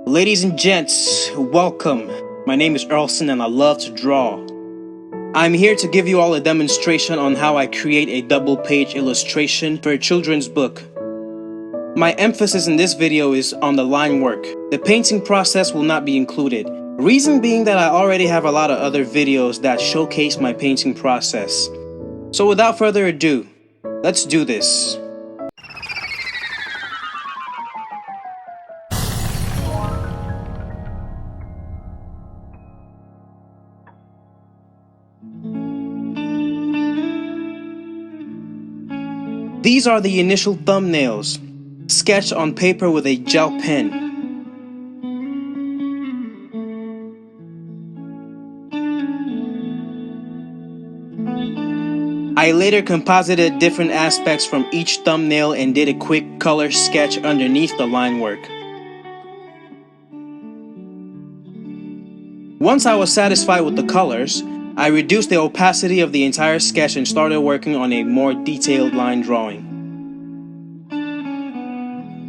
Ladies and gents, welcome. My name is Earlson and I love to draw. I'm here to give you all a demonstration on how I create a double-page illustration for a children's book. My emphasis in this video is on the line work. The painting process will not be included. Reason being that I already have a lot of other videos that showcase my painting process. So without further ado, let's do this. These are the initial thumbnails, sketched on paper with a gel pen. I later composited different aspects from each thumbnail and did a quick color sketch underneath the line work. Once I was satisfied with the colors, I reduced the opacity of the entire sketch and started working on a more detailed line drawing.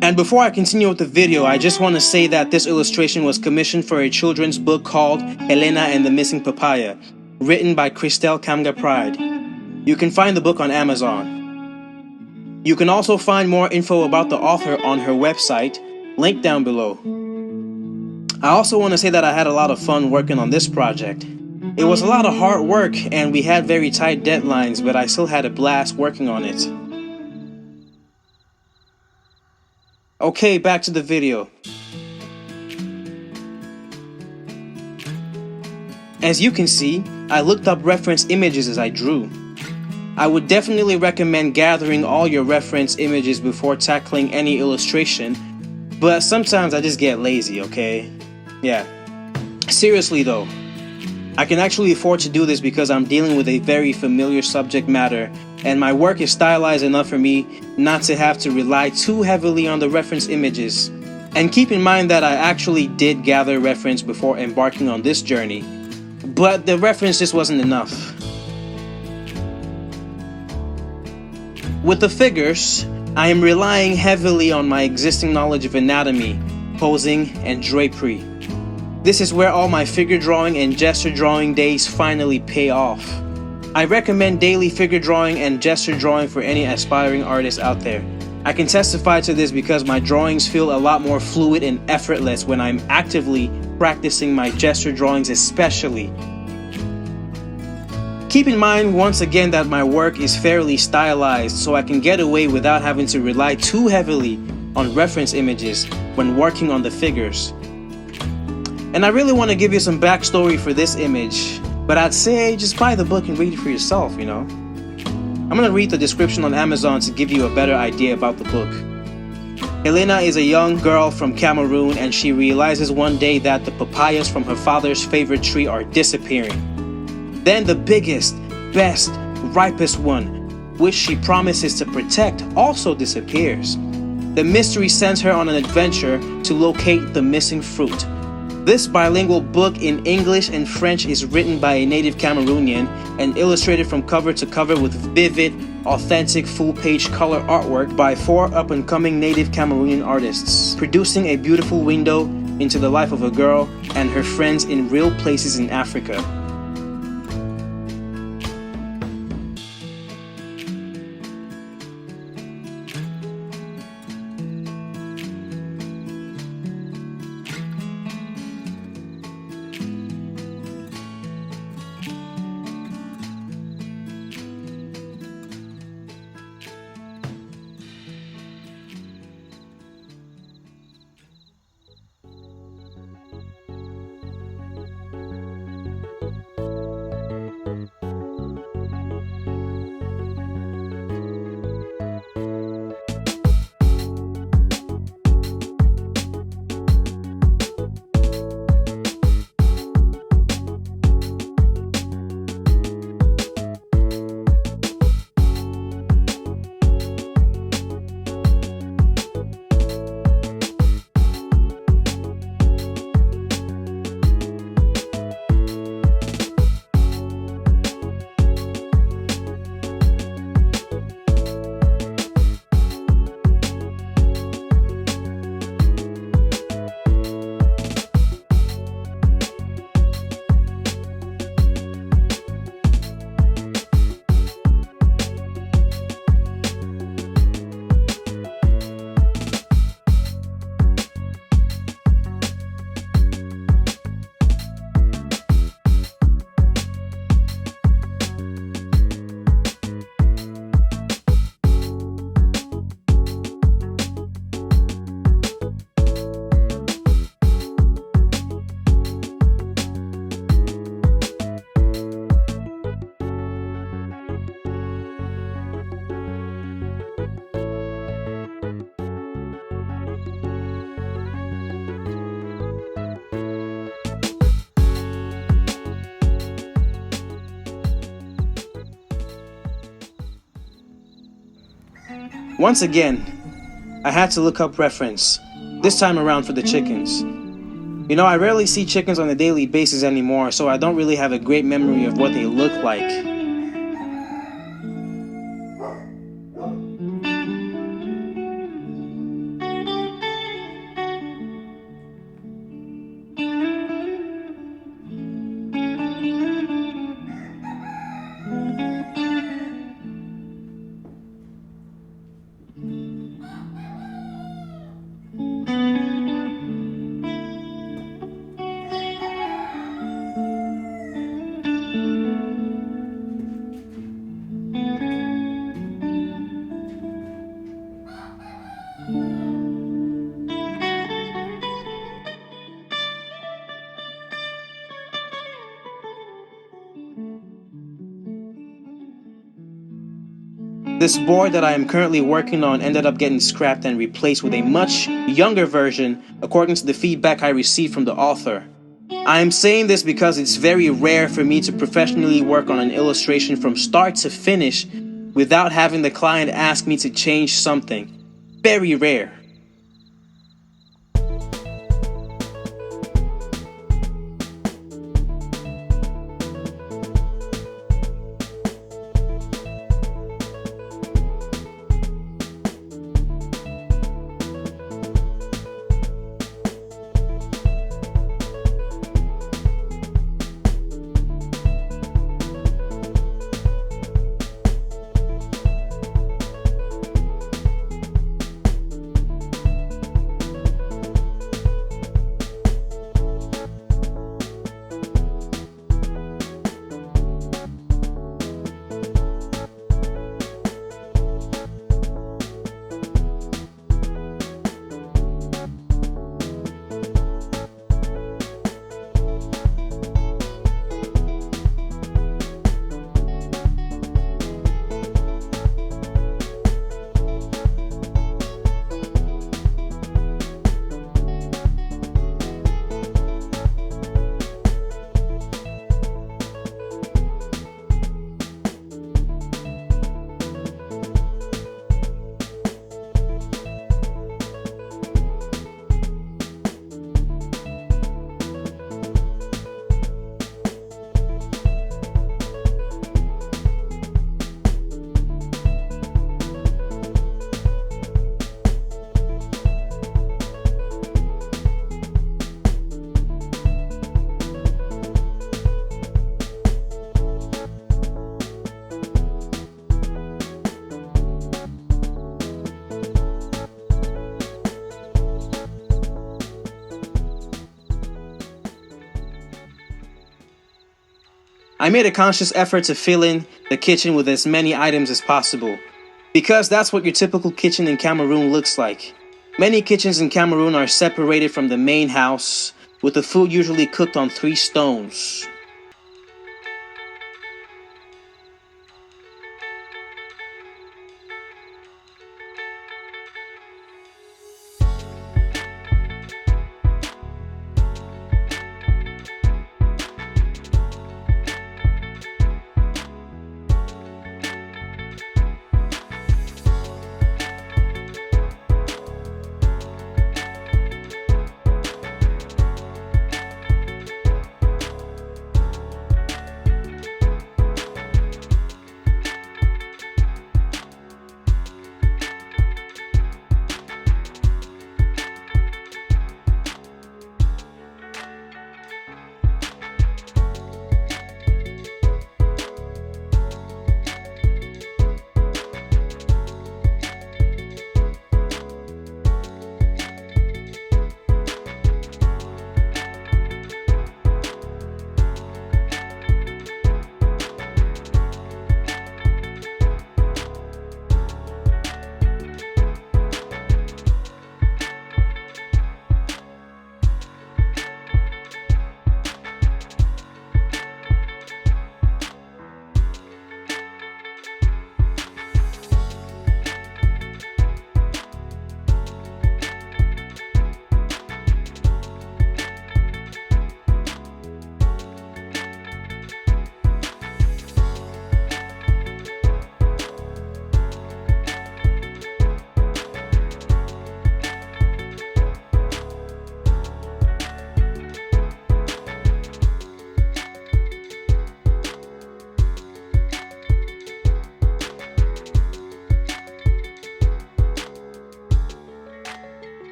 And before I continue with the video, I just want to say that this illustration was commissioned for a children's book called Helena and the Missing Papaya, written by Christelle Kamga Pride. You can find the book on Amazon. You can also find more info about the author on her website, linked down below. I also want to say that I had a lot of fun working on this project. It was a lot of hard work and we had very tight deadlines, but I still had a blast working on it. Okay, back to the video. As you can see, I looked up reference images as I drew. I would definitely recommend gathering all your reference images before tackling any illustration, but sometimes I just get lazy, okay? Yeah. Seriously though, I can actually afford to do this because I'm dealing with a very familiar subject matter and my work is stylized enough for me not to have to rely too heavily on the reference images. And keep in mind that I actually did gather reference before embarking on this journey, but the reference just wasn't enough. With the figures, I am relying heavily on my existing knowledge of anatomy, posing, and drapery. This is where all my figure drawing and gesture drawing days finally pay off. I recommend daily figure drawing and gesture drawing for any aspiring artists out there. I can testify to this because my drawings feel a lot more fluid and effortless when I'm actively practicing my gesture drawings especially. Keep in mind once again that my work is fairly stylized, so I can get away without having to rely too heavily on reference images when working on the figures. And I really want to give you some backstory for this image, but I'd say just buy the book and read it for yourself, you know? I'm gonna read the description on Amazon to give you a better idea about the book. Helena is a young girl from Cameroon and she realizes one day that the papayas from her father's favorite tree are disappearing. Then the biggest, best, ripest one, which she promises to protect, also disappears. The mystery sends her on an adventure to locate the missing fruit. This bilingual book in English and French is written by a native Cameroonian and illustrated from cover to cover with vivid, authentic full-page color artwork by 4 up-and-coming native Cameroonian artists, producing a beautiful window into the life of a girl and her friends in real places in Africa. Once again, I had to look up reference, this time around for the chickens. You know, I rarely see chickens on a daily basis anymore, so I don't really have a great memory of what they look like. This board that I am currently working on ended up getting scrapped and replaced with a much younger version according to the feedback I received from the author. I am saying this because it's very rare for me to professionally work on an illustration from start to finish without having the client ask me to change something. Very rare. I made a conscious effort to fill in the kitchen with as many items as possible, because that's what your typical kitchen in Cameroon looks like. Many kitchens in Cameroon are separated from the main house, with the food usually cooked on 3 stones.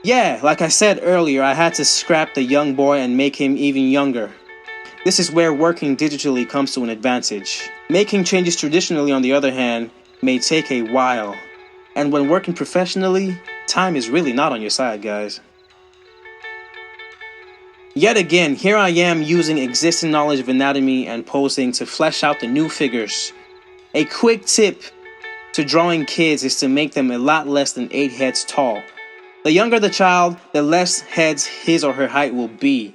Yeah, like I said earlier, I had to scrap the young boy and make him even younger. This is where working digitally comes to an advantage. Making changes traditionally, on the other hand, may take a while. And when working professionally, time is really not on your side, guys. Yet again, here I am using existing knowledge of anatomy and posing to flesh out the new figures. A quick tip to drawing kids is to make them a lot less than 8 heads tall. The younger the child, the less heads his or her height will be.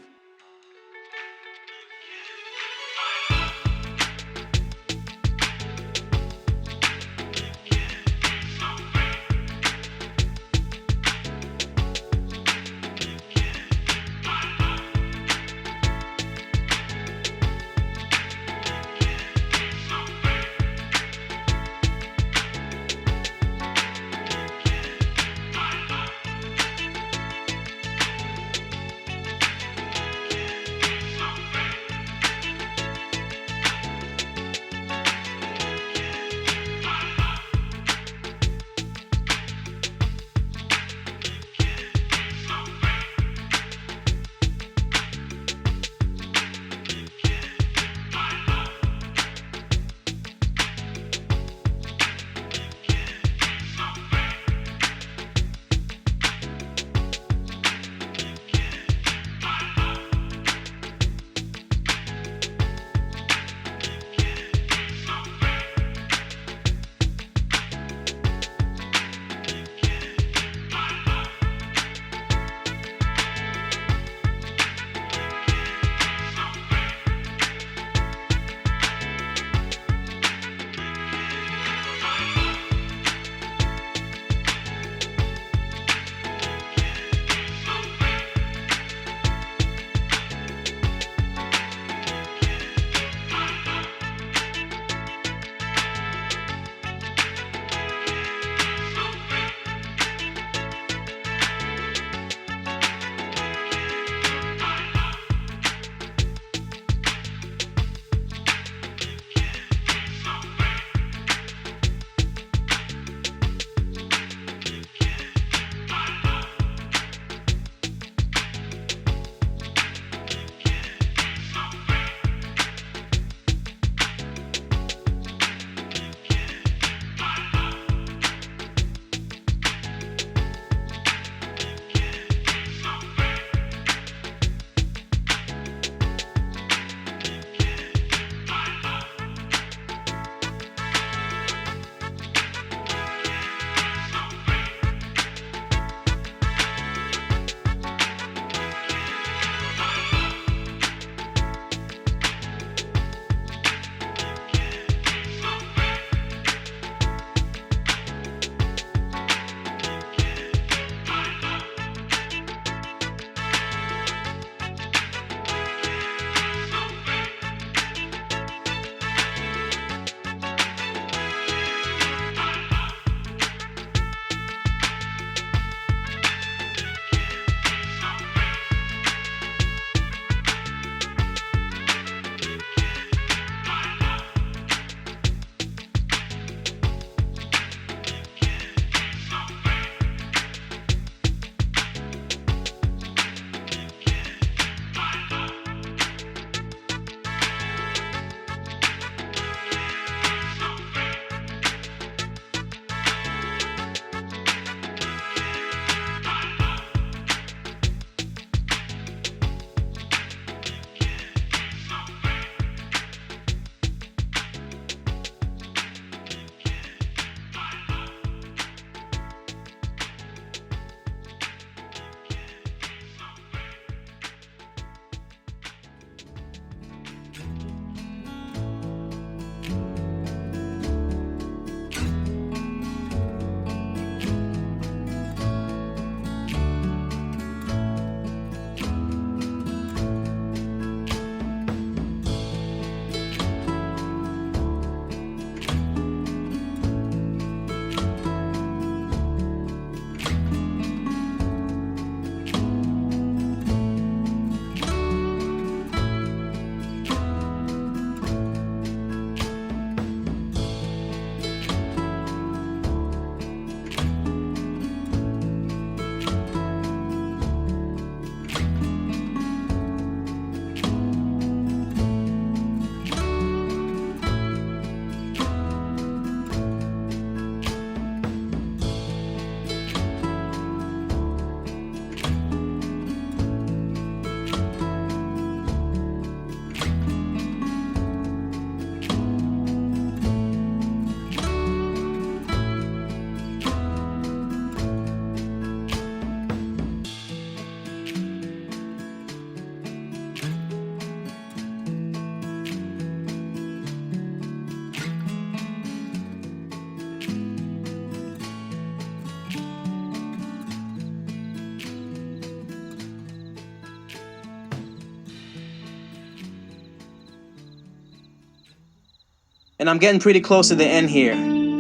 And I'm getting pretty close to the end here.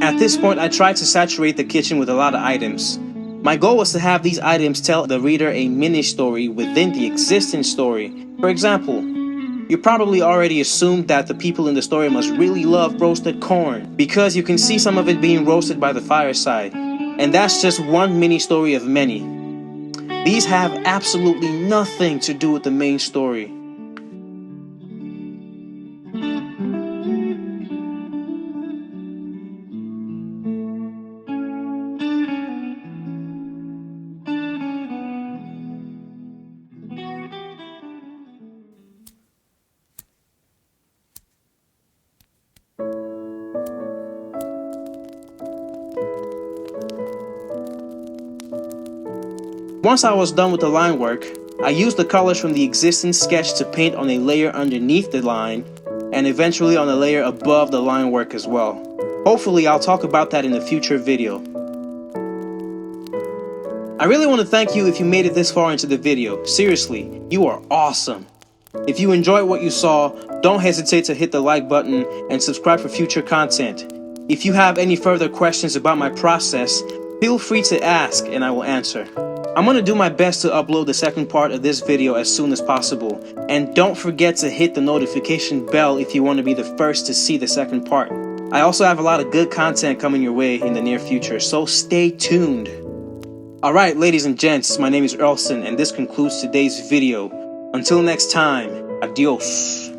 At this point, I tried to saturate the kitchen with a lot of items. My goal was to have these items tell the reader a mini story within the existing story. For example, you probably already assumed that the people in the story must really love roasted corn because you can see some of it being roasted by the fireside. And that's just one mini story of many. These have absolutely nothing to do with the main story. Once I was done with the line work, I used the colors from the existing sketch to paint on a layer underneath the line, and eventually on a layer above the line work as well. Hopefully I'll talk about that in a future video. I really want to thank you if you made it this far into the video. Seriously, you are awesome. If you enjoyed what you saw, don't hesitate to hit the like button and subscribe for future content. If you have any further questions about my process, feel free to ask and I will answer. I'm going to do my best to upload the second part of this video as soon as possible. And don't forget to hit the notification bell if you want to be the first to see the second part. I also have a lot of good content coming your way in the near future, so stay tuned. Alright, ladies and gents, my name is Earlson and this concludes today's video. Until next time, adios.